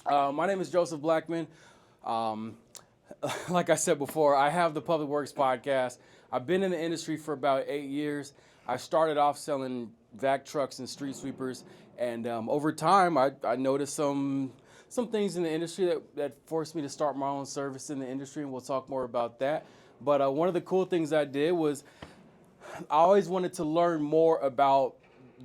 My name is Joseph Blackman. Um, like I said before, I have the Public Works podcast. I've been in the industry for about 8 years. I started off selling vac trucks and street sweepers, and over time, I noticed some things in the industry that forced me to start my own service in the industry, and we'll talk more about that. But one of the cool things I did was I always wanted to learn more about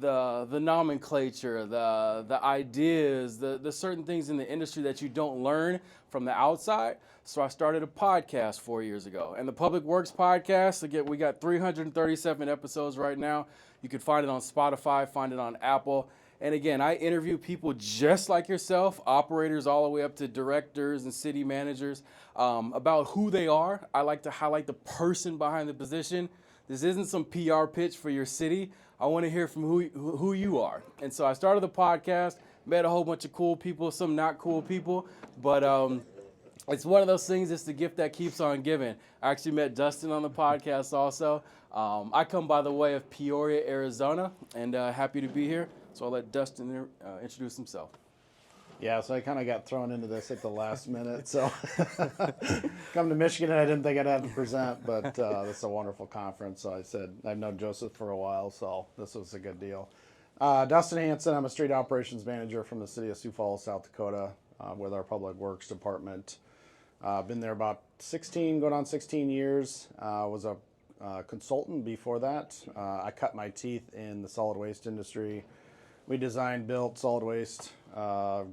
the nomenclature, the ideas, the certain things in the industry that you don't learn from the outside. So I started a podcast 4 years ago. And the Public Works podcast, again, we got 337 episodes right now. You can find it on Spotify, find it on Apple. And again, I interview people just like yourself, operators all the way up to directors and city managers, about who they are. I like to highlight the person behind the position. This isn't some PR pitch for your city. I want to hear from who you are. And so I started the podcast, met a whole bunch of cool people, some not cool people, but it's one of those things, it's the gift that keeps on giving. I actually met Dustin on the podcast also. I come by the way of Peoria, Arizona, and happy to be here. So I'll let Dustin introduce himself. Yeah, so I kind of got thrown into this at the last minute. So come to Michigan, and I didn't think I'd have to present, but this is a wonderful conference. So I said, I've known Joseph for a while, so this was a good deal. Dustin Hansen, I'm a street operations manager from the city of Sioux Falls, South Dakota, with our Public Works department. Been there about 16, going on 16 years. Was a consultant before that. I cut my teeth in the solid waste industry. We designed, built solid waste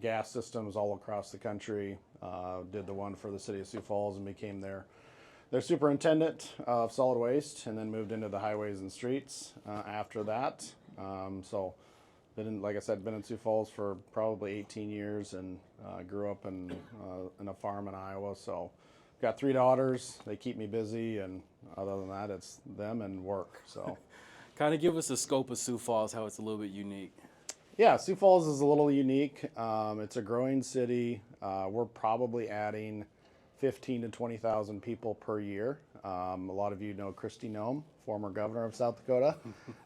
gas systems all across the country. Did the one for the city of Sioux Falls and became their superintendent of solid waste, and then moved into the highways and streets after that. So, like I said, been in Sioux Falls for probably 18 years, and grew up in a farm in Iowa. So, got 3 daughters. They keep me busy, and other than that, it's them and work. So, Kind of give us a scope of Sioux Falls, how it's a little bit unique. Yeah, Sioux Falls is a little unique. It's a growing city. We're probably adding 15 to 20,000 people per year. A lot of you know Kristi Noem, former governor of South Dakota.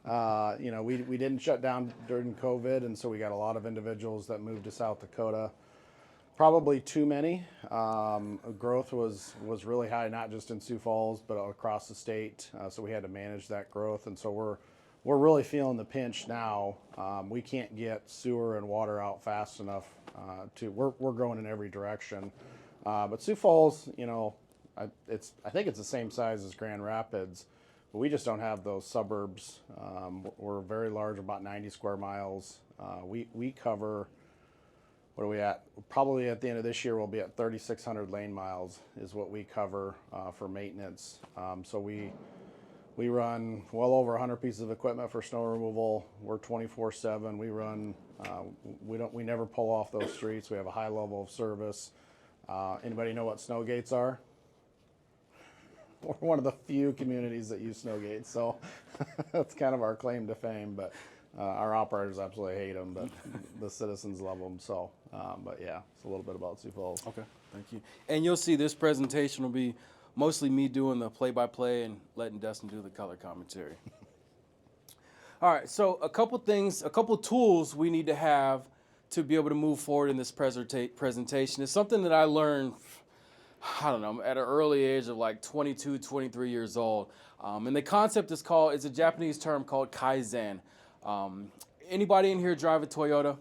We didn't shut down during COVID, and so we got a lot of individuals that moved to South Dakota. Probably too many. Growth was really high, not just in Sioux Falls, but across the state. So we had to manage that growth, and so we're really feeling the pinch now. We can't get sewer and water out fast enough. We're growing in every direction. But Sioux Falls, I think it's the same size as Grand Rapids, but we just don't have those suburbs. We're very large, about 90 square miles. We cover, what are we at? Probably at the end of this year, we'll be at 3,600 lane miles is what we cover for maintenance. So we run well over 100 pieces of equipment for snow removal. We're 24/7. We run. We never pull off those streets. We have a high level of service. Anybody know what snow gates are? We're one of the few communities that use snow gates, so that's kind of our claim to fame. But our operators absolutely hate them, but the citizens love them. So, but yeah, it's a little bit about Sioux Falls. Okay, thank you. And you'll see this presentation will be mostly me doing the play-by-play and letting Dustin do the color commentary. All right, so a couple tools we need to have to be able to move forward in this presentation is something that I learned, I don't know, at an early age of like 22, 23 years old. And the concept it's a Japanese term called Kaizen. Anybody in here drive a Toyota?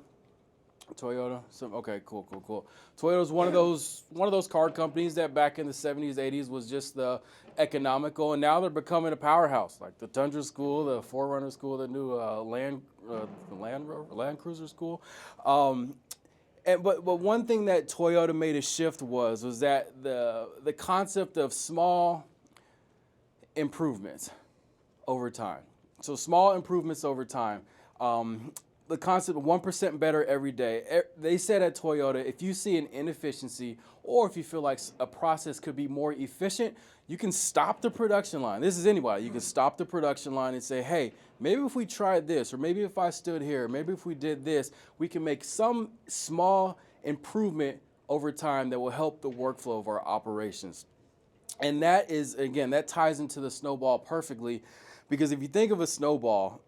Okay, cool. Toyota's one of those car companies that back in the 70s, 80s was just the economical, and now they're becoming a powerhouse, like the Tundra School, the 4Runner School, the new Land Cruiser School. But one thing that Toyota made a shift was that the concept of small improvements over time. So small improvements over time. The concept of 1% better every day. They said at Toyota, if you see an inefficiency or if you feel like a process could be more efficient, you can stop the production line. This is anybody. You can stop the production line and say, hey, maybe if we tried this, or maybe if I stood here, maybe if we did this, we can make some small improvement over time that will help the workflow of our operations. And that ties into the snowball perfectly, because if you think of a snowball,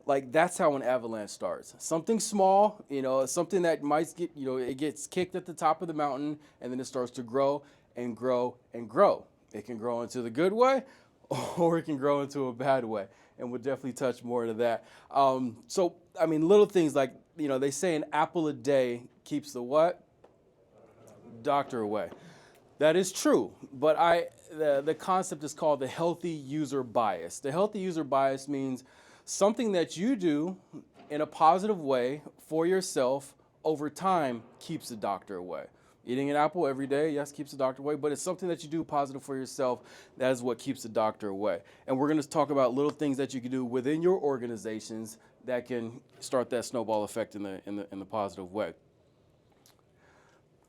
like that's how an avalanche starts. Something small, something that might get, it gets kicked at the top of the mountain, and then it starts to grow and grow and grow. It can grow into the good way, or it can grow into a bad way, and we'll definitely touch more into that. So, I mean, little things like, they say an apple a day keeps the what? Doctor away. That is true, but the concept is called the healthy user bias. The healthy user bias means something that you do in a positive way for yourself over time keeps the doctor away. Eating an apple every day, yes, keeps the doctor away, but it's something that you do positive for yourself. That is what keeps the doctor away. And we're going to talk about little things that you can do within your organizations that can start that snowball effect in the positive way.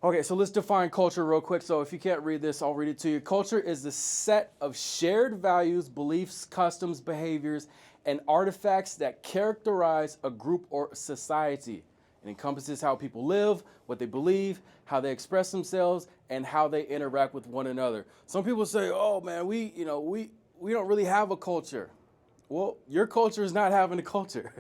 Okay, so let's define culture real quick. So if you can't read this, I'll read it to you. Culture is the set of shared values, beliefs, customs, behaviors, and artifacts that characterize a group or society. It encompasses how people live, what they believe, how they express themselves, and how they interact with one another. Some people say, "Oh man, we don't really have a culture." Well, your culture is not having a culture.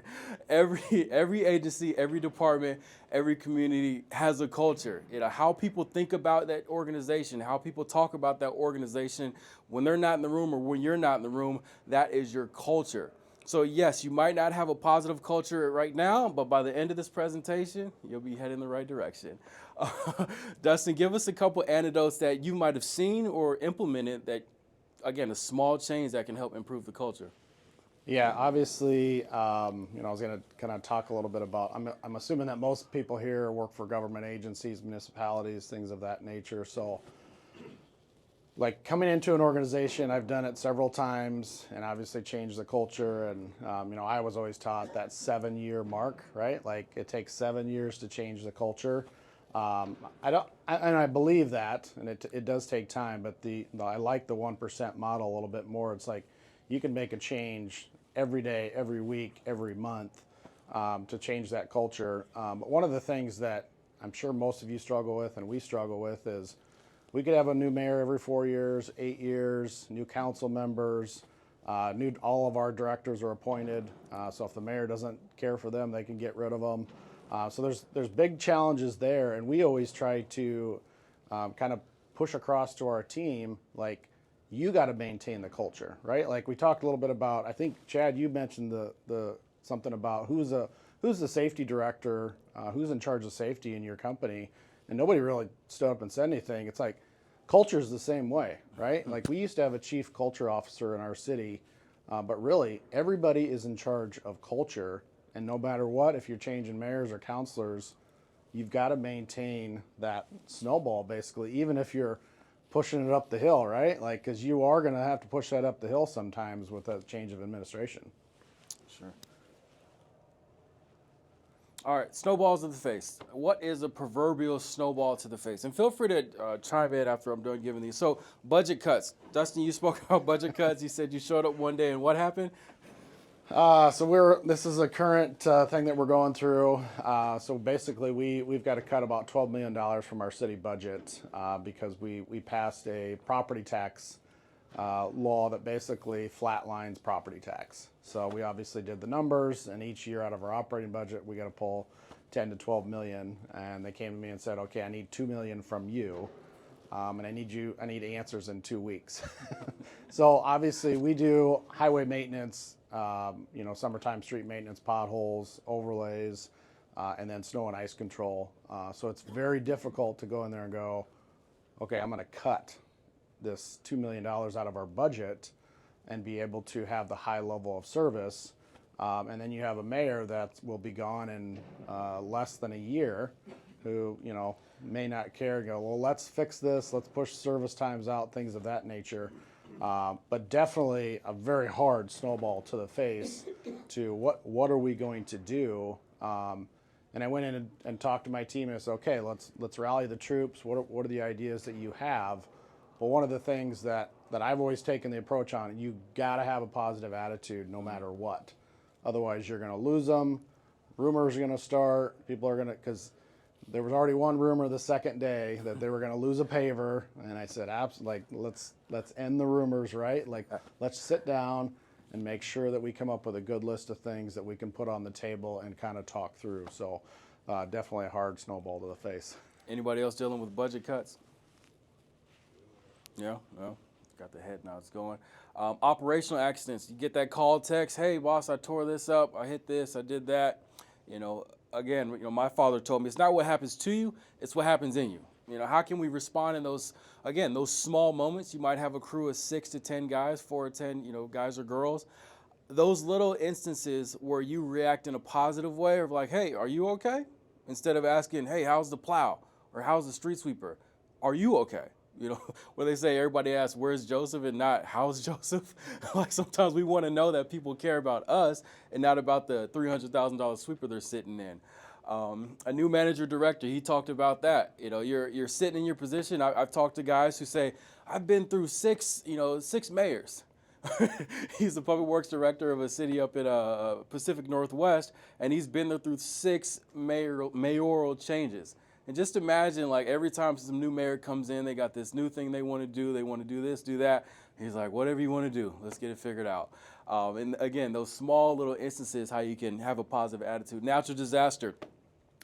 Every agency, every department, every community has a culture. How people think about that organization, how people talk about that organization when they're not in the room or when you're not in the room, that is your culture. So yes, you might not have a positive culture right now, but by the end of this presentation, you'll be heading in the right direction. Dustin, give us a couple anecdotes that you might have seen or implemented that, again, a small change that can help improve the culture. Yeah, obviously, I was going to kind of talk a little bit about, I'm assuming that most people here work for government agencies, municipalities, things of that nature. So like coming into an organization, I've done it several times and obviously changed the culture. And, I was always taught that 7-year mark, right? Like it takes 7 years to change the culture. I believe that, and it does take time, but I like the 1% model a little bit more. It's like you can make a change every day, every week, every month to change that culture. But one of the things that I'm sure most of you struggle with and we struggle with is we could have a new mayor every 4 years, 8 years, new council members, all of our directors are appointed. So if the mayor doesn't care for them, they can get rid of them. So there's big challenges there, and we always try to kind of push across to our team, like, you got to maintain the culture, right? Like we talked a little bit about, I think Chad, you mentioned the something about who's the safety director, who's in charge of safety in your company, and nobody really stood up and said anything. It's like culture is the same way, right? Like we used to have a chief culture officer in our city, but really everybody is in charge of culture, and no matter what, if you're changing mayors or councilors, you've got to maintain that snowball basically, even if you're pushing it up the hill, right? Like, because you are going to have to push that up the hill sometimes with a change of administration. Sure. All right, snowballs to the face. What is a proverbial snowball to the face? And feel free to chime in after I'm done giving these. So, budget cuts. Dustin, you spoke about budget cuts. You said you showed up one day, and what happened? This is a current thing that we're going through. So basically, we've got to cut about $12 million from our city budget because we passed a property tax law that basically flatlines property tax. So we obviously did the numbers, and each year out of our operating budget, we got to pull 10 to 12 million. And they came to me and said, "Okay, I need 2 million from you, and I need answers in 2 weeks." So obviously, we do highway maintenance. Summertime street maintenance, potholes, overlays, and then snow and ice control. So it's very difficult to go in there and go, okay, I'm going to cut this $2 million out of our budget and be able to have the high level of service. And then you have a mayor that will be gone in less than a year who, may not care and go, well, let's fix this, let's push service times out, things of that nature. But definitely a very hard snowball to the face to what are we going to do? And I went in and talked to my team and I said, okay, let's rally the troops. What are the ideas that you have? Well, one of the things that I've always taken the approach on, you got to have a positive attitude no matter what. Otherwise, you're going to lose them. Rumors are going to start. People are going to, because there was already one rumor the second day that they were going to lose a paver, and I said, let's end the rumors, right? Like, let's sit down and make sure that we come up with a good list of things that we can put on the table and kind of talk through. So definitely a hard snowball to the face. Anybody else dealing with budget cuts? Yeah, no. Got the head nods going. Operational accidents. You get that call, text, hey, boss, I tore this up. I hit this. I did that. Again, my father told me it's not what happens to you, it's what happens in you. How can we respond in those small moments? You might have a crew of 6 to 10 guys, 4 to 10, guys or girls. Those little instances where you react in a positive way of like, hey, are you okay? Instead of asking, hey, how's the plow? Or how's the street sweeper? Are you okay? Where they say everybody asks, where's Joseph, and not how's Joseph? Like sometimes we want to know that people care about us and not about the $300,000 sweeper they're sitting in. A new manager director, he talked about that. You're sitting in your position. I've talked to guys who say, I've been through six mayors. He's the public works director of a city up in Pacific Northwest, and he's been there through 6 mayoral changes. And just imagine, like, every time some new mayor comes in, they got this new thing they want to do. They want to do this, do that. He's like, whatever you want to do, let's get it figured out. And again, those small little instances, how you can have a positive attitude. Natural disaster.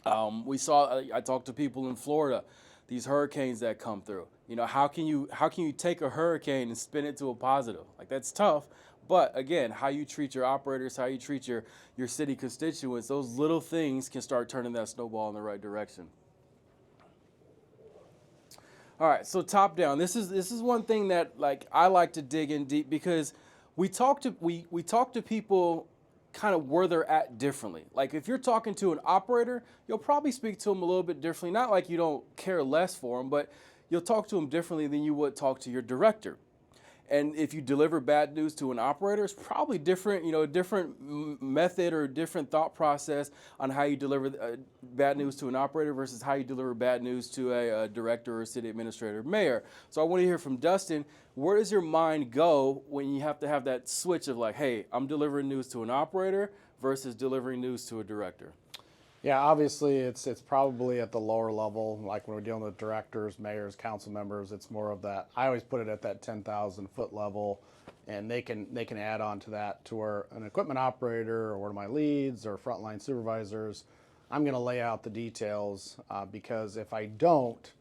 I talked to people in Florida, these hurricanes that come through. How can you take a hurricane and spin it to a positive? Like, that's tough. But again, how you treat your operators, how you treat your city constituents, those little things can start turning that snowball in the right direction. All right, so top down. This is one thing that I like to dig in deep, because we talk to people kind of where they're at differently. Like if you're talking to an operator, you'll probably speak to them a little bit differently. Not like you don't care less for them, but you'll talk to them differently than you would talk to your director. And if you deliver bad news to an operator, it's probably different, a different method or different thought process on how you deliver bad news to an operator versus how you deliver bad news to a director or city administrator or mayor. So I want to hear from Dustin, where does your mind go when you have to have that switch of like, hey, I'm delivering news to an operator versus delivering news to a director? Yeah, obviously it's probably at the lower level, like when we're dealing with directors, mayors, council members. It's more of that. I always put it at that 10,000 foot level, and they can add on to that to where an equipment operator or one of my leads or frontline supervisors, I'm going to lay out the details because if I don't,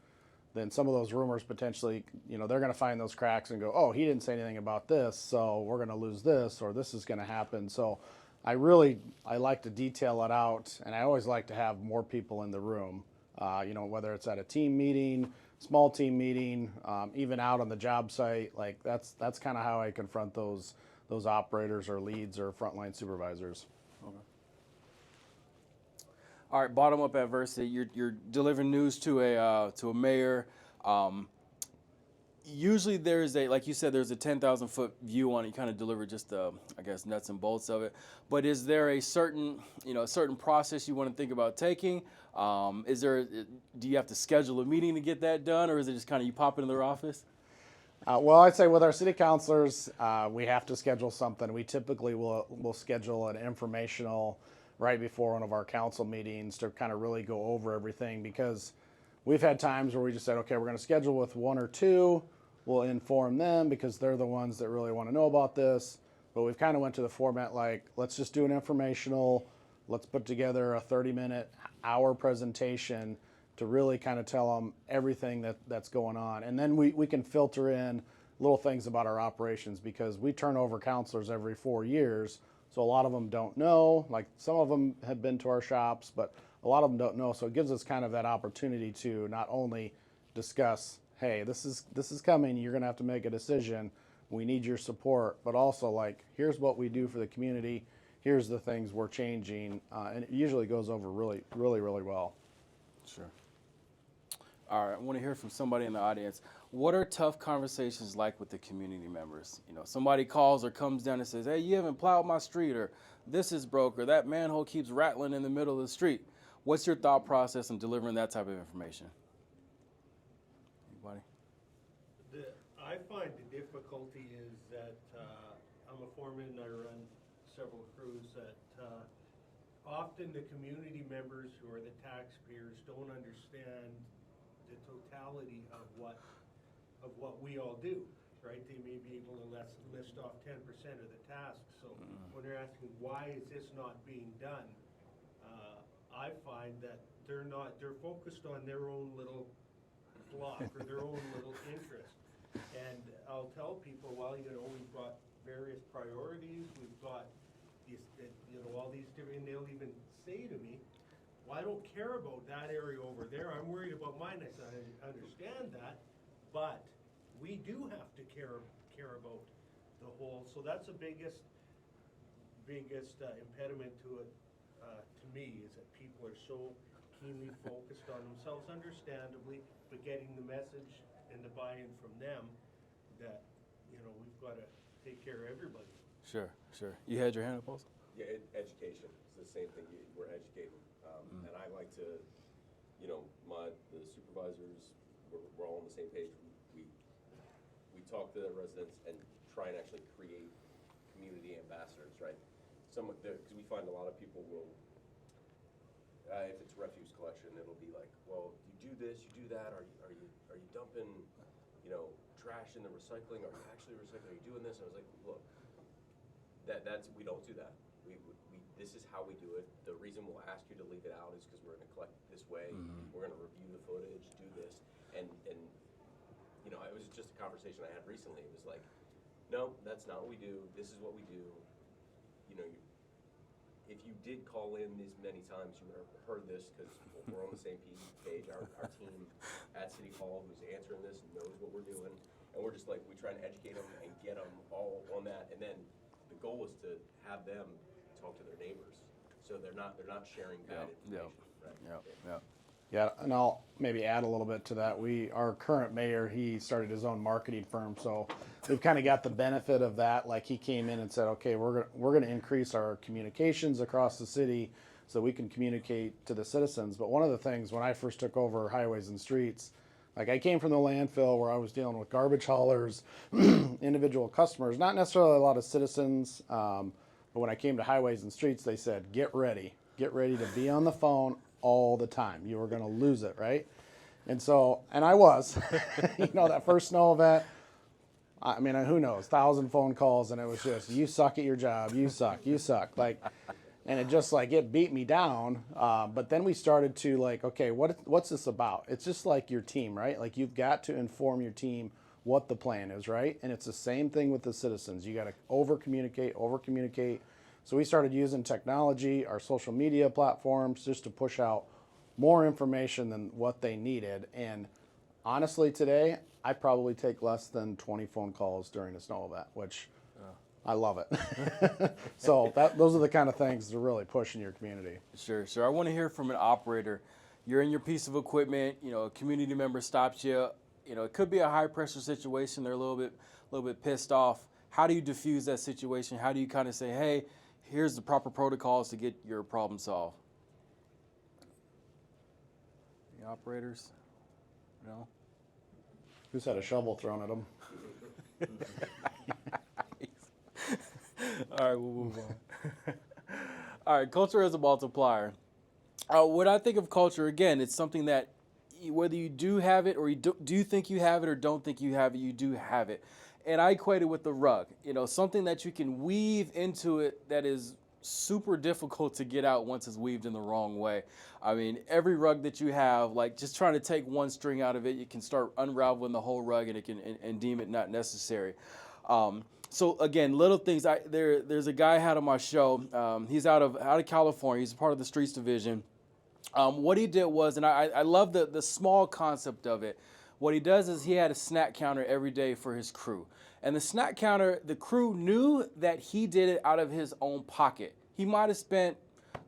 then some of those rumors potentially, they're going to find those cracks and go, oh, he didn't say anything about this, so we're going to lose this, or this is going to happen. So I like to detail it out, and I always like to have more people in the room, whether it's at a team meeting, small team meeting, even out on the job site. Like that's kind of how I confront those operators or leads or frontline supervisors. Okay. All right, bottom up adversity. You're delivering news to a mayor. Usually there's like you said, there's a 10,000 foot view on it. You kind of deliver just nuts and bolts of it. But is there a certain process you want to think about taking? Do you have to schedule a meeting to get that done, or is it just kind of you pop into their office? Well, I'd say with our city councilors, we have to schedule something. We typically will schedule an informational right before one of our council meetings to kind of really go over everything, because we've had times where we just said, okay, we're going to schedule with 1 or 2. We'll inform them because they're the ones that really want to know about this. But we've kind of went to the format like, let's just do an informational. Let's put together a 30-minute, hour presentation to really kind of tell them everything that's going on. And then we can filter in little things about our operations, because we turn over counselors every 4 years. So a lot of them don't know. Like some of them have been to our shops, but a lot of them don't know. So it gives us kind of that opportunity to not only discuss, hey, this is coming, you're going to have to make a decision, we need your support, but also like, here's what we do for the community, here's the things we're changing, and it usually goes over really, really, really well. Sure. All right, I want to hear from somebody in the audience. What are tough conversations like with the community members? Somebody calls or comes down and says, hey, you haven't plowed my street, or this is broke, or that manhole keeps rattling in the middle of the street. What's your thought process in delivering that type of information? Anybody? I find the difficulty is that I'm a foreman and I run several crews that often the community members who are the taxpayers don't understand the totality of what we all do. right? They may be able to list off 10% of the tasks. So when they're asking, why is this not being done? I find that they're focused on their own little block or their own little interest. And I'll tell people, well, we've got various priorities, we've got these, all these different, and they'll even say to me, well, I don't care about that area over there, I'm worried about mine. I said, I understand that, but we do have to care about the whole. So that's the biggest impediment to it, to me, is that people are so keenly focused on themselves, understandably, but getting the message and the buy-in from them that, we've got to take care of everybody. Sure. You had your hand up also? Yeah, education. It's the same thing. We're educating. And I like to, the supervisors, we're all on the same page. We talk to the residents and try and actually create community ambassadors, right? Because we find a lot of people will, if it's refuse collection, it'll be like, well, you do this, you do that. Are you dumping, trash in the recycling? Are you actually recycling? Are you doing this? I was like, look, we don't do that. This is how we do it. The reason we'll ask you to leave it out is because we're going to collect this way. We're going to review the footage, do this, and it was just a conversation I had recently. It was like, no, that's not what we do. This is what we do. If you did call in this many times, you would have heard this because we're on the same page. Our team at City Hall who's answering this knows what we're doing, and we're just like, we try and educate them and get them all on that, and then the goal is to have them talk to their neighbors, so they're not sharing bad information. Right? Yeah, and I'll maybe add a little bit to that. Our current mayor, he started his own marketing firm, so we've kind of got the benefit of that. Like, he came in and said, okay, we're going to increase our communications across the city so we can communicate to the citizens. But one of the things when I first took over highways and streets, like, I came from the landfill where I was dealing with garbage haulers, individual customers, not necessarily a lot of citizens. But when I came to highways and streets, they said, get ready to be on the phone all the time. You were going to lose it, right? And I was, that first snow event, I mean, who knows, 1,000 phone calls, and it was just, you suck at your job, you suck. Like, and it just, like, it beat me down. But then we started to, like, okay, what's this about? It's just like your team, right? Like, you've got to inform your team what the plan is, right? And it's the same thing with the citizens. You got to over communicate. So we started using technology, our social media platforms, just to push out more information than what they needed. And honestly, today, I probably take less than 20 phone calls during a snow event, which I love it. So those are the kind of things to really push in your community. Sure. I want to hear from an operator. You're in your piece of equipment, a community member stops you. It could be a high pressure situation. They're a little bit pissed off. How do you diffuse that situation? How do you kind of say, hey, here's the proper protocols to get your problem solved? The operators? No? Who's had a shovel thrown at them? All right, we'll move on. All right, culture as a multiplier. When I think of culture, again, it's something that whether you do have it or you do think you have it or don't think you have it, you do have it. And I equate it with the rug, something that you can weave into it that is super difficult to get out once it's weaved in the wrong way. I mean, every rug that you have, like just trying to take one string out of it, you can start unraveling the whole rug and it can and deem it not necessary. So again, little things. There's a guy I had on my show. He's out of California. He's a part of the Streets Division. What he did was, and I love the small concept of it. What he does is he had a snack counter every day for his crew. And the snack counter, the crew knew that he did it out of his own pocket. He might have spent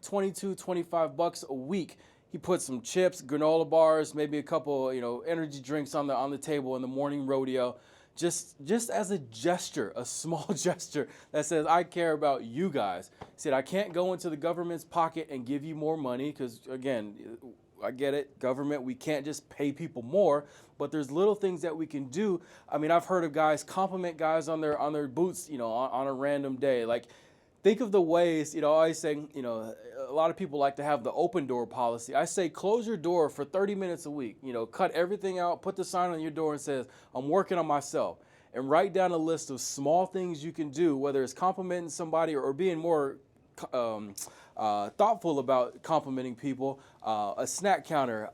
$22-25 a week. He put some chips, granola bars, maybe a couple, energy drinks on the table in the morning rodeo. Just as a gesture, a small gesture that says, I care about you guys. He said, I can't go into the government's pocket and give you more money because, again, I get it, government, we can't just pay people more, but there's little things that we can do. I mean, I've heard of guys compliment guys on their boots, on a random day. Like, think of the ways, I always say, a lot of people like to have the open door policy. I say close your door for 30 minutes a week, cut everything out, put the sign on your door and says, I'm working on myself. and write down a list of small things you can do, whether it's complimenting somebody or being more thoughtful about complimenting people, a snack counter,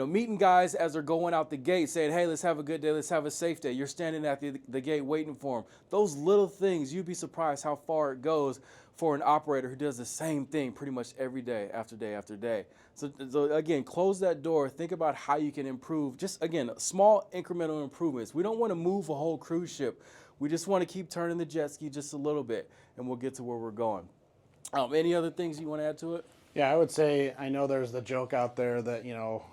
meeting guys as they're going out the gate saying, hey, let's have a good day, let's have a safe day. You're standing at the gate waiting for them. Those little things, you'd be surprised how far it goes for an operator who does the same thing pretty much every day after day after day. So again, close that door. Think about how you can improve. Just, again, small incremental improvements. We don't want to move a whole cruise ship. We just want to keep turning the jet ski just a little bit, and we'll get to where we're going. Any other things you want to add to it? Yeah, I would say, I know there's the joke out there that,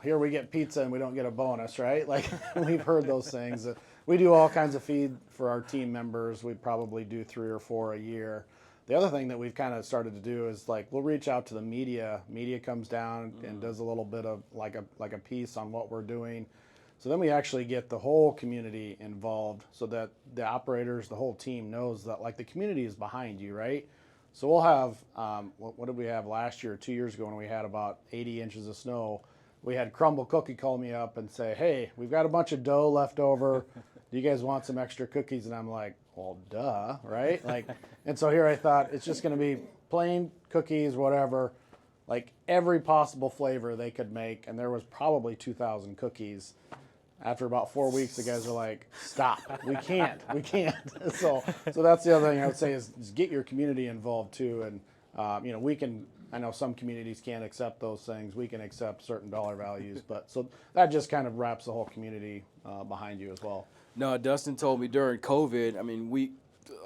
here we get pizza and we don't get a bonus, right? Like, we've heard those things. We do all kinds of feed for our team members. We probably do 3 or 4 a year. The other thing that we've kind of started to do is, like, we'll reach out to the media. Media comes down and does a little bit of like a piece on what we're doing. So then we actually get the whole community involved so that the operators, the whole team knows that, like, the community is behind you, right? So we'll have, what did we have last year, 2 years ago, when we had about 80 inches of snow? We had Crumble Cookie call me up and say, hey, we've got a bunch of dough left over. Do you guys want some extra cookies? And I'm like, well, duh, right? Like, and so here I thought it's just going to be plain cookies, whatever, like every possible flavor they could make. And there was probably 2,000 cookies. After about 4 weeks, the guys are like, stop, we can't. So that's the other thing I would say is get your community involved too. And, we can, I know some communities can't accept those things. We can accept certain dollar values, but so that just kind of wraps the whole community behind you as well. No, Dustin told me during COVID, I mean,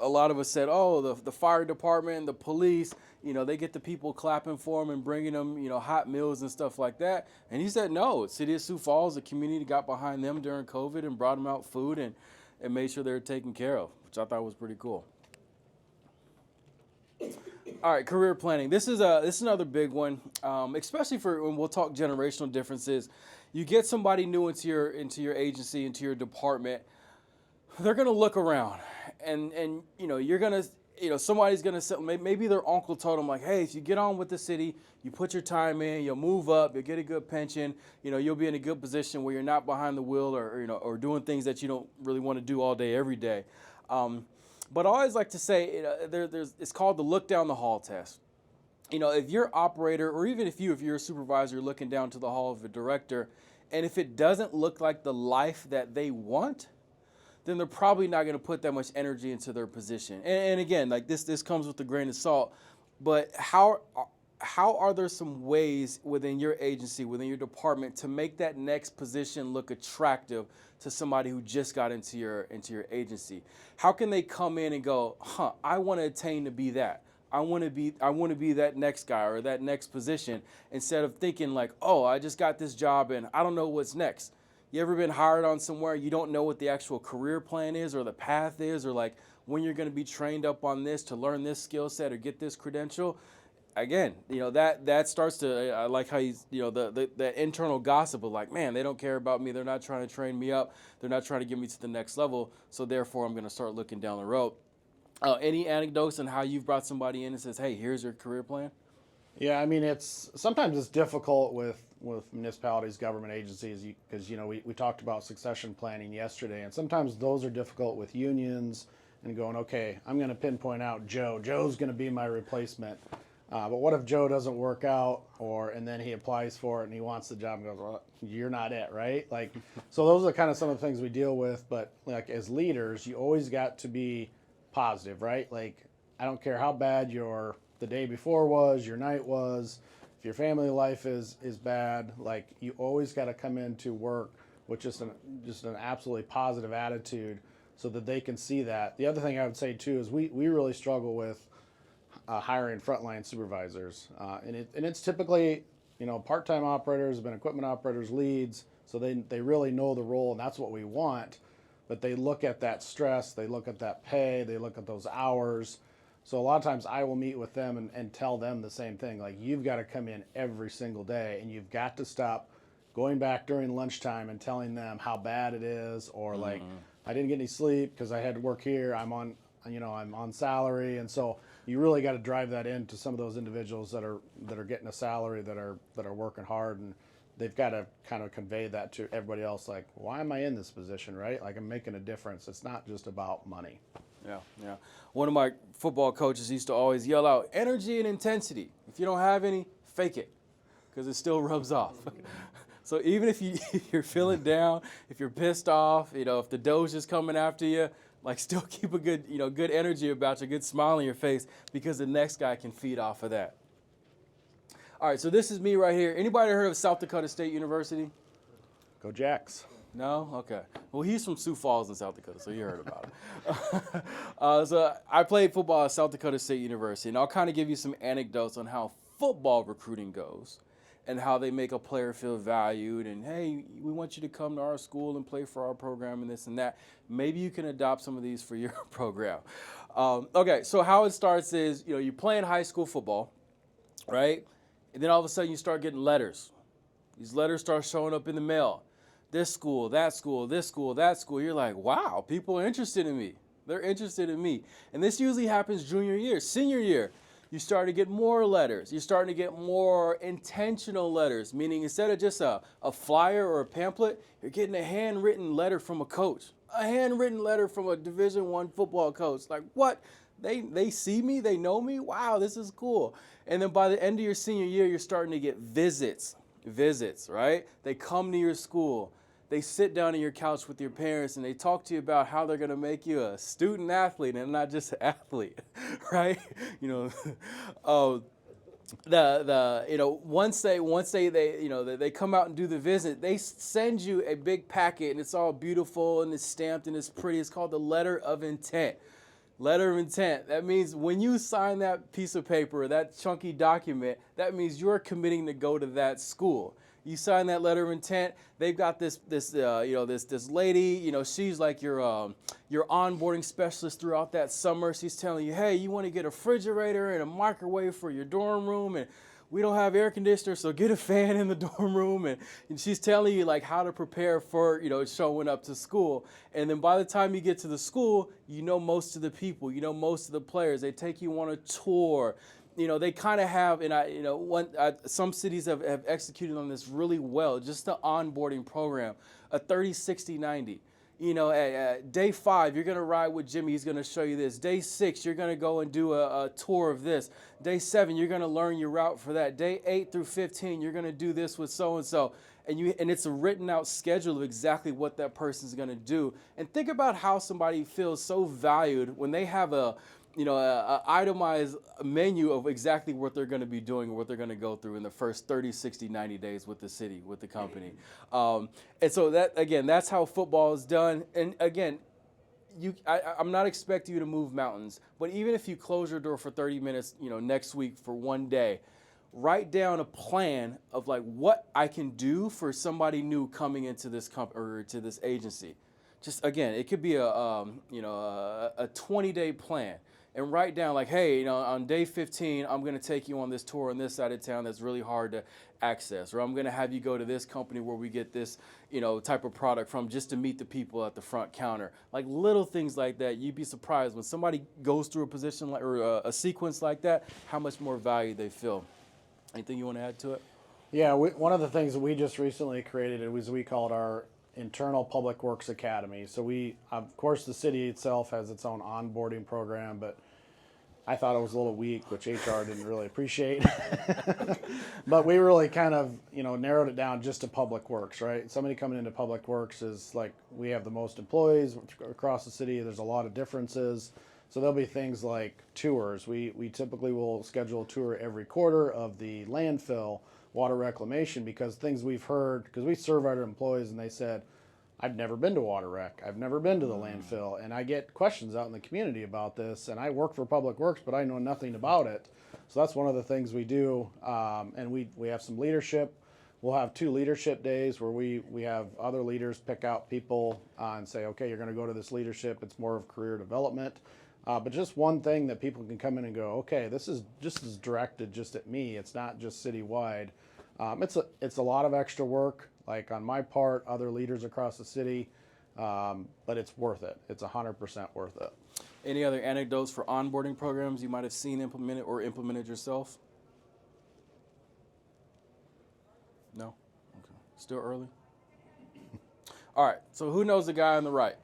a lot of us said, oh, the fire department, the police, they get the people clapping for them and bringing them, hot meals and stuff like that. And he said, no, City of Sioux Falls, the community got behind them during COVID and brought them out food and made sure they were taken care of, which I thought was pretty cool. All right, career planning. This is another big one, especially for when we'll talk generational differences. You get somebody new into your agency, into your department. They're gonna look around, and you're gonna somebody's gonna say, maybe their uncle told them, like, hey, if you get on with the city, you put your time in, you'll move up, you'll get a good pension, you'll be in a good position where you're not behind the wheel or doing things that you don't really want to do all day every day. But I always like to say, it's called the look down the hall test. If you're operator, or even if you're a supervisor looking down to the hall of a director, and if it doesn't look like the life that they want, then they're probably not going to put that much energy into their position. And again, like this comes with a grain of salt. But how are there some ways within your agency, within your department, to make that next position look attractive to somebody who just got into your agency? How can they come in and go, I want to attain to be that. I want to be that next guy or that next position, instead of thinking like, oh, I just got this job and I don't know what's next. You ever been hired on somewhere, you don't know what the actual career plan is or the path is, or like when you're going to be trained up on this to learn this skill set or get this credential? Again, that starts to, I like how the internal gossip of like, man, they don't care about me. They're not trying to train me up. They're not trying to get me to the next level. So therefore, I'm going to start looking down the road. Any anecdotes on how you've brought somebody in and says, hey, here's your career plan? Yeah, I mean, sometimes it's difficult with municipalities, government agencies, because we talked about succession planning yesterday, and sometimes those are difficult with unions and going, okay, I'm going to pinpoint out Joe. Joe's going to be my replacement. But what if Joe doesn't work out, and then he applies for it and he wants the job and goes, well, you're not it, right? Like, so those are kind of some of the things we deal with. But like as leaders, you always got to be positive, right? Like, I don't care how bad the day before was, your night was, if your family life is bad, like you always got to come into work with just an absolutely positive attitude so that they can see that. The other thing I would say too is we really struggle with hiring frontline supervisors, and it's typically part-time operators, been equipment operators, leads, so they really know the role, and that's what we want. But they look at that stress, they look at that pay, they look at those hours. So a lot of times I will meet with them and tell them the same thing. Like, you've got to come in every single day, and you've got to stop going back during lunchtime and telling them how bad it is, or like, I didn't get any sleep because I had to work here. I'm on salary, and so you really got to drive that into some of those individuals that are getting a salary, that are working hard, and they've got to kind of convey that to everybody else. Like, why am I in this position, right? Like, I'm making a difference. It's not just about money. Yeah, yeah. One of my football coaches used to always yell out, energy and intensity. If you don't have any, fake it, because it still rubs off. So even if you're feeling down, if you're pissed off, if the Doge is coming after you, like still keep a good, good energy about you, good smile on your face, because the next guy can feed off of that. All right, so this is me right here. Anybody heard of South Dakota State University? Go Jacks. No? Okay. Well, he's from Sioux Falls in South Dakota, so you heard about it. So I played football at South Dakota State University, and I'll kind of give you some anecdotes on how football recruiting goes and how they make a player feel valued, and, hey, we want you to come to our school and play for our program and this and that. Maybe you can adopt some of these for your program. Okay, so how it starts is, you play in high school football, right? And then all of a sudden you start getting letters. These letters start showing up in the mail. This school, that school, this school, that school. You're like, wow, people are interested in me. They're interested in me. And this usually happens junior year. Senior year, you start to get more letters. You're starting to get more intentional letters, meaning instead of just a flyer or a pamphlet, you're getting a handwritten letter from a coach, a handwritten letter from a Division I football coach. Like, what? They see me? They know me? Wow, this is cool. And then by the end of your senior year, you're starting to get visits, right? They come to your school. They sit down on your couch with your parents and they talk to you about how they're going to make you a student athlete and not just an athlete, right? Once they come out and do the visit, they send you a big packet and it's all beautiful and it's stamped and it's pretty. It's called the letter of intent. Letter of intent. That means when you sign that piece of paper, that chunky document, that means you're committing to go to that school. You sign that letter of intent. They've got this lady. She's like your onboarding specialist throughout that summer. She's telling you, hey, you want to get a refrigerator and a microwave for your dorm room, and we don't have air conditioner, so get a fan in the dorm room. And she's telling you like how to prepare for showing up to school. And then by the time you get to the school, most of the people, most of the players. They take you on a tour. They kind of have, and some cities have executed on this really well, just the onboarding program, a 30, 60, 90. At day 5, you're going to ride with Jimmy. He's going to show you this. Day 6, you're going to go and do a tour of this. Day 7, you're going to learn your route for that. Day 8 through 15, you're going to do this with so-and-so. And it's a written out schedule of exactly what that person's going to do. And think about how somebody feels so valued when they have a itemized menu of exactly what they're going to be doing or what they're going to go through in the first 30, 60, 90 days with the city, with the company. And so that's how football is done. And again, I'm not expecting you to move mountains, but even if you close your door for 30 minutes, next week for one day, write down a plan of like what I can do for somebody new coming into this company or to this agency. Just again, it could be a 20-day plan. And write down like, hey, on day 15, I'm going to take you on this tour on this side of town that's really hard to access. Or I'm going to have you go to this company where we get this, type of product from just to meet the people at the front counter. Like little things like that. You'd be surprised when somebody goes through a position like, or a sequence like that, how much more value they feel. Anything you want to add to it? Yeah, one of the things that we just recently created was we called our internal Public Works Academy. So of course, the city itself has its own onboarding program, but I thought it was a little weak, which HR didn't really appreciate. But we really kind of, narrowed it down just to Public Works, right? Somebody coming into Public Works is like, we have the most employees across the city. There's a lot of differences. So there'll be things like tours. We typically will schedule a tour every quarter of the landfill, water reclamation, because things we've heard, because we surveyed our employees and they said, I've never been to water rec. I've never been to the landfill. And I get questions out in the community about this. And I work for Public Works, but I know nothing about it. So that's one of the things we do. And we have some leadership. We'll have 2 leadership days where we have other leaders pick out people and say, okay, you're going to go to this leadership. It's more of career development. But just one thing that people can come in and go, okay, this is directed just at me. It's not just citywide. It's a lot of extra work, like on my part, other leaders across the city, but it's worth it. It's 100% worth it. Any other anecdotes for onboarding programs you might have seen implemented or implemented yourself? No? Okay. Still early? All right, so who knows the guy on the right?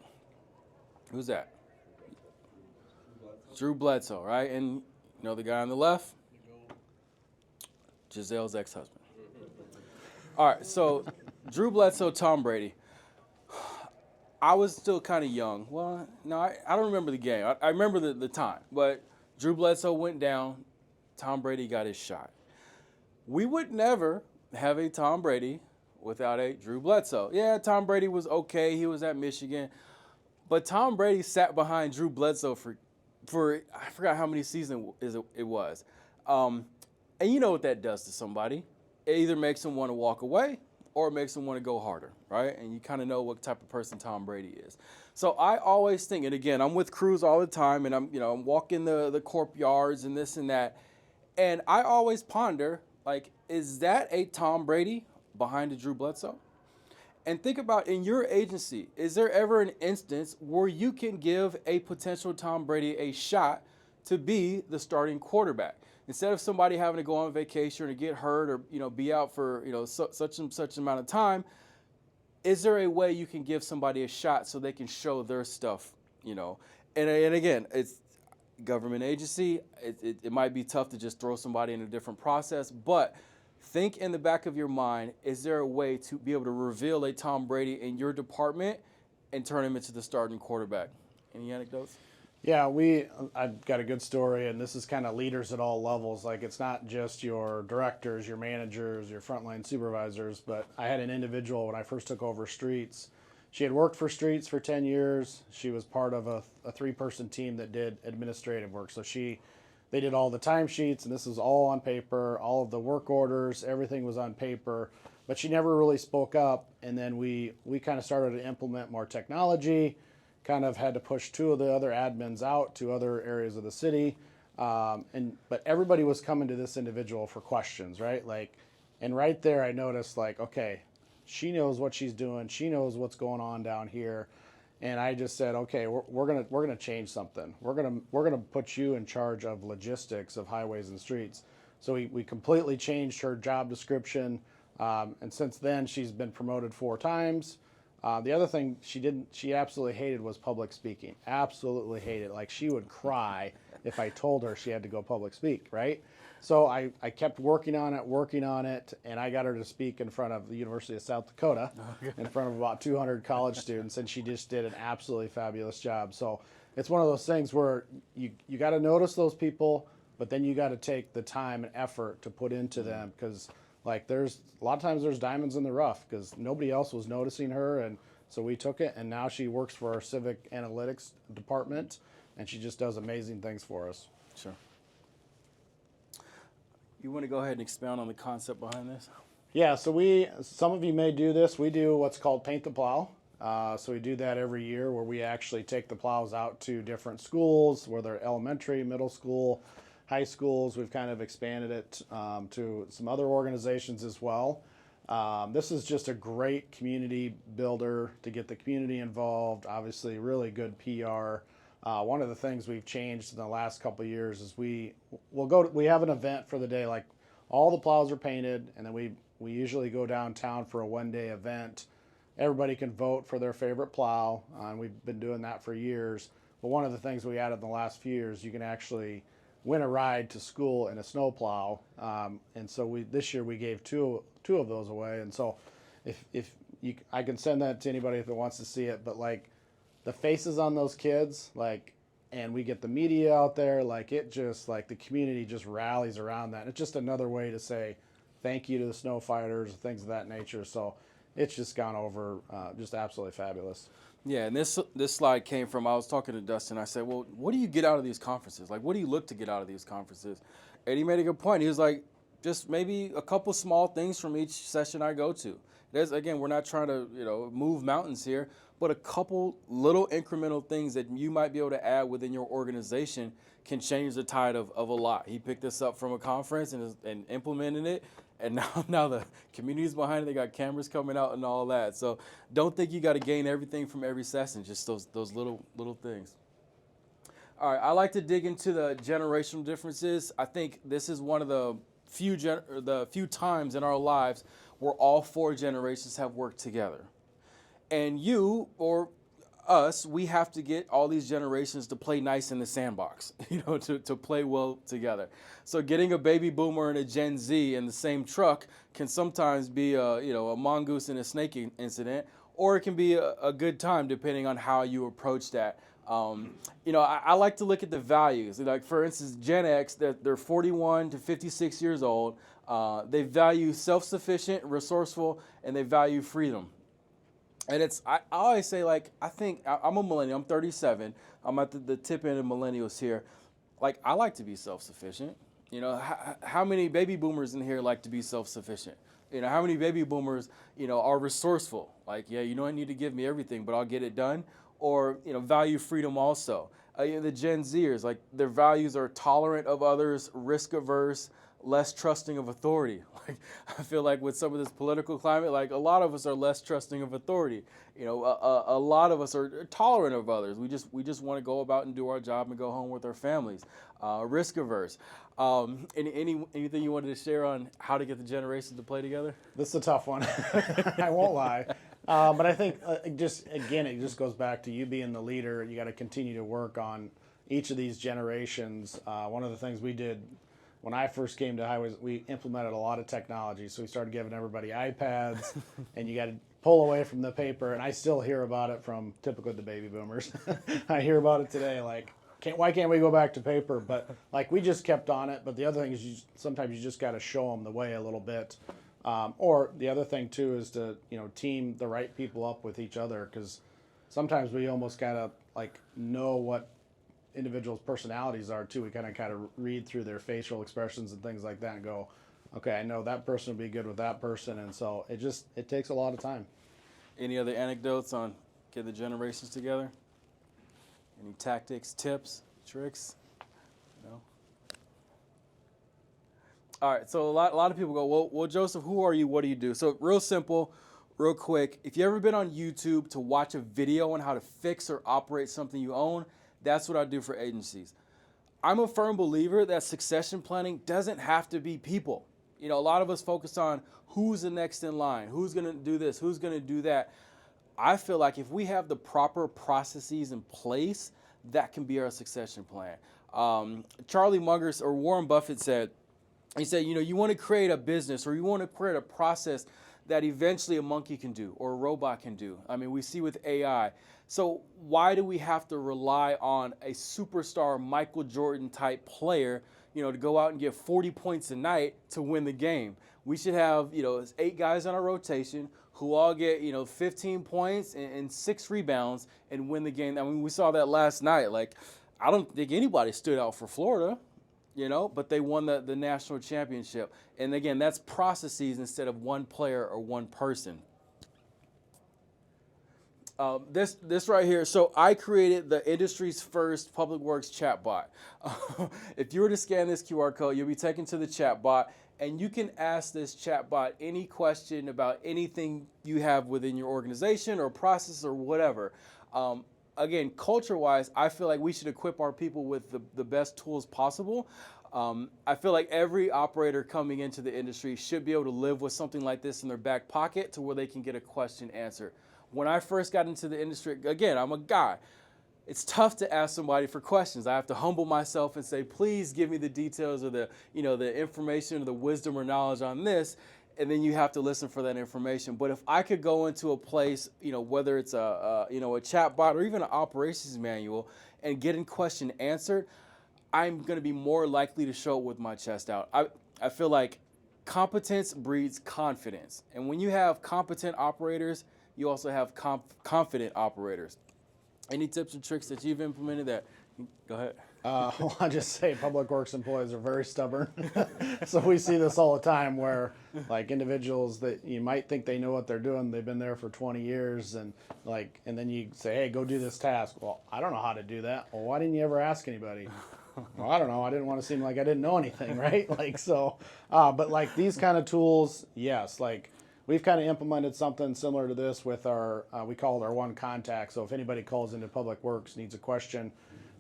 Who's that? Drew Bledsoe, right? And you know the guy on the left? Giselle's ex-husband. All right, so Drew Bledsoe, Tom Brady. I was still kind of young. Well, no, I don't remember the game. I remember the time. But Drew Bledsoe went down. Tom Brady got his shot. We would never have a Tom Brady without a Drew Bledsoe. Yeah, Tom Brady was okay. He was at Michigan. But Tom Brady sat behind Drew Bledsoe for I forgot how many seasons it was. And you know what that does to somebody. It either makes them want to walk away or it makes them want to go harder, right? And you kind of know what type of person Tom Brady is. So I always think, and again, I'm with crews all the time, and I'm walking the corp yards and this and that, and I always ponder, like, is that a Tom Brady behind a Drew Bledsoe? And think about in your agency, is there ever an instance where you can give a potential Tom Brady a shot to be the starting quarterback? Instead of somebody having to go on vacation or get hurt or be out for such and such amount of time, is there a way you can give somebody a shot so they can show their stuff? And again, it's government agency. It might be tough to just throw somebody in a different process, but think in the back of your mind, is there a way to be able to reveal a Tom Brady in your department and turn him into the starting quarterback? Any anecdotes? Yeah, I've got a good story, and this is kind of leaders at all levels. Like, it's not just your directors, your managers, your frontline supervisors, but I had an individual when I first took over Streets. She had worked for Streets for 10 years. She was part of a 3-person team that did administrative work. So they did all the timesheets, and this was all on paper, all of the work orders, everything was on paper, but she never really spoke up. And then we kind of started to implement more technology, kind of had to push 2 of the other admins out to other areas of the city. But everybody was coming to this individual for questions, right? And right there I noticed, okay, she knows what she's doing. She knows what's going on down here. And I just said, okay, we're gonna change something. We're gonna put you in charge of logistics of highways and streets. So we completely changed her job description. And since then she's been promoted 4 times. The other thing she absolutely hated was public speaking. Absolutely hated. Like, she would cry if I told her she had to go public speak, right? So I kept working on it, and I got her to speak in front of the University of South Dakota, in front of about 200 college students, and she just did an absolutely fabulous job. So it's one of those things where you got to notice those people, but then you got to take the time and effort to put into them, because there's a lot of times there's diamonds in the rough because nobody else was noticing her, and so we took it, and now she works for our civic analytics department, and she just does amazing things for us. Sure. You want to go ahead and expound on the concept behind this? Yeah, so some of you may do this. We do what's called Paint the Plow. So we do that every year, where we actually take the plows out to different schools, whether elementary, middle school, high schools. We've kind of expanded it to some other organizations as well. This is just a great community builder to get the community involved. Obviously, really good PR. One of the things we've changed in the last couple of years is we have an event for the day. Like, all the plows are painted, and then we usually go downtown for a 1-day event. Everybody can vote for their favorite plow, and we've been doing that for years. But one of the things we added in the last few years, you can actually win a ride to school in a snow plow. And so this year we gave two of those away. And so I can send that to anybody if it wants to see it. But the faces on those kids, and we get the media out there, the community just rallies around that. It's just another way to say thank you to the snow fighters, things of that nature. So it's just gone over just absolutely fabulous. Yeah, and this slide came from, I was talking to Dustin. I said, well, what do you get out of these conferences? What do you look to get out of these conferences? And he made a good point. He was like, just maybe a couple small things from each session I go to. Again, we're not trying to move mountains here, but a couple little incremental things that you might be able to add within your organization can change the tide of a lot. He picked this up from a conference and implemented it. And now the community's behind it. They got cameras coming out and all that. So don't think you got to gain everything from every session, just those little things. All right, I like to dig into the generational differences. I think this is one of the few times in our lives where all 4 generations have worked together. And you or us, we have to get all these generations to play nice in the sandbox, to play well together. So getting a baby boomer and a Gen Z in the same truck can sometimes be a mongoose and a snake incident, or it can be a good time depending on how you approach that. I like to look at the values. Like, for instance, Gen X, they're 41 to 56 years old. They value self-sufficient, resourceful, and they value freedom. And I always say, like, I think I'm a millennial. I'm 37. I'm at the tip end of millennials here. Like, I like to be self-sufficient. How many baby boomers in here like to be self-sufficient? How many baby boomers, are resourceful? Like, yeah, you don't need to give me everything, but I'll get it done. Or, value freedom also. The Gen Zers, like, their values are tolerant of others, risk averse, less trusting of authority. Like, I feel like with some of this political climate, like, a lot of us are less trusting of authority. A lot of us are tolerant of others. We just want to go about and do our job and go home with our families. Risk averse. Anything you wanted to share on how to get the generations to play together? This is a tough one. I won't lie. But I think it just goes back to you being the leader. You got to continue to work on each of these generations. One of the things we did when I first came to highways, we implemented a lot of technology. So we started giving everybody iPads, and you got to pull away from the paper. And I still hear about it from typically the baby boomers. I hear about it today, like, why can't we go back to paper? But like, we just kept on it. But the other thing is, sometimes you just got to show them the way a little bit. Or the other thing too is to team the right people up with each other, because sometimes we almost gotta like know what individuals' personalities are too. We kind of read through their facial expressions and things like that and go, okay, I know that person will be good with that person, and so it takes a lot of time. Any other anecdotes on get the generations together? Any tactics, tips, tricks? No. All right, so a lot of people go, well, Joseph, who are you? What do you do? So real simple, real quick. If you ever been on YouTube to watch a video on how to fix or operate something you own, that's what I do for agencies. I'm a firm believer that succession planning doesn't have to be people. A lot of us focus on who's the next in line, who's going to do this, who's going to do that. I feel like if we have the proper processes in place, that can be our succession plan. Charlie Munger or Warren Buffett said, you want to create a business, or you want to create a process that eventually a monkey can do or a robot can do. I mean, we see with AI. So why do we have to rely on a superstar Michael Jordan type player, to go out and get 40 points a night to win the game? We should have, 8 guys on our rotation who all get, 15 points and 6 rebounds and win the game. I mean, we saw that last night. Like, I don't think anybody stood out for Florida. But they won the national championship. And again, that's processes instead of one player or one person. This right here, so I created the industry's first public works chatbot. If you were to scan this QR code, you'll be taken to the chatbot, and you can ask this chatbot any question about anything you have within your organization or process or whatever. Again, culture-wise, I feel like we should equip our people with the best tools possible. I feel like every operator coming into the industry should be able to live with something like this in their back pocket to where they can get a question answered. When I first got into the industry, again, I'm a guy. It's tough to ask somebody for questions. I have to humble myself and say, please give me the details or the information or the wisdom or knowledge on this. And then you have to listen for that information. But if I could go into a place, whether it's a chat bot or even an operations manual, and get a question answered, I'm going to be more likely to show it with my chest out. I feel like competence breeds confidence. And when you have competent operators, you also have confident operators. Any tips or tricks that you've implemented that? Go ahead. Well, I'll just say public works employees are very stubborn. So we see this all the time where like individuals that you might think they know what they're doing, they've been there for 20 years and then you say, hey, go do this task. Well, I don't know how to do that. Well, why didn't you ever ask anybody? Well, I don't know. I didn't want to seem like I didn't know anything, right? But like these kind of tools, yes, like we've kind of implemented something similar to this with our, we call it our one contact. So if anybody calls into public works, needs a question,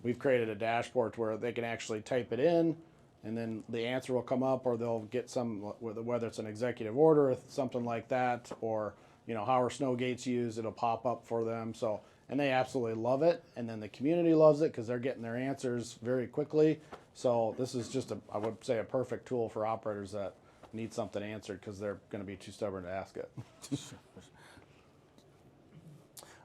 we've created a dashboard where they can actually type it in. and then the answer will come up, or they'll get some, whether it's an executive order or something like that, or how our snow gates used, it'll pop up for them. So, and they absolutely love it, and then the community loves it because they're getting their answers very quickly. So this is just I would say a perfect tool for operators that need something answered because they're going to be too stubborn to ask it.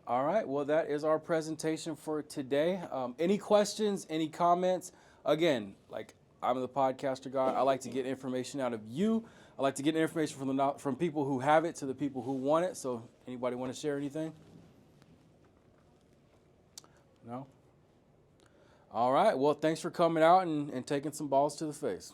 All right, well, that is our presentation for today. Any questions, any comments? Again, like, I'm the podcaster guy. I like to get information out of you. I like to get information from people who have it to the people who want it. So anybody want to share anything? No? All right, well, thanks for coming out and taking some balls to the face.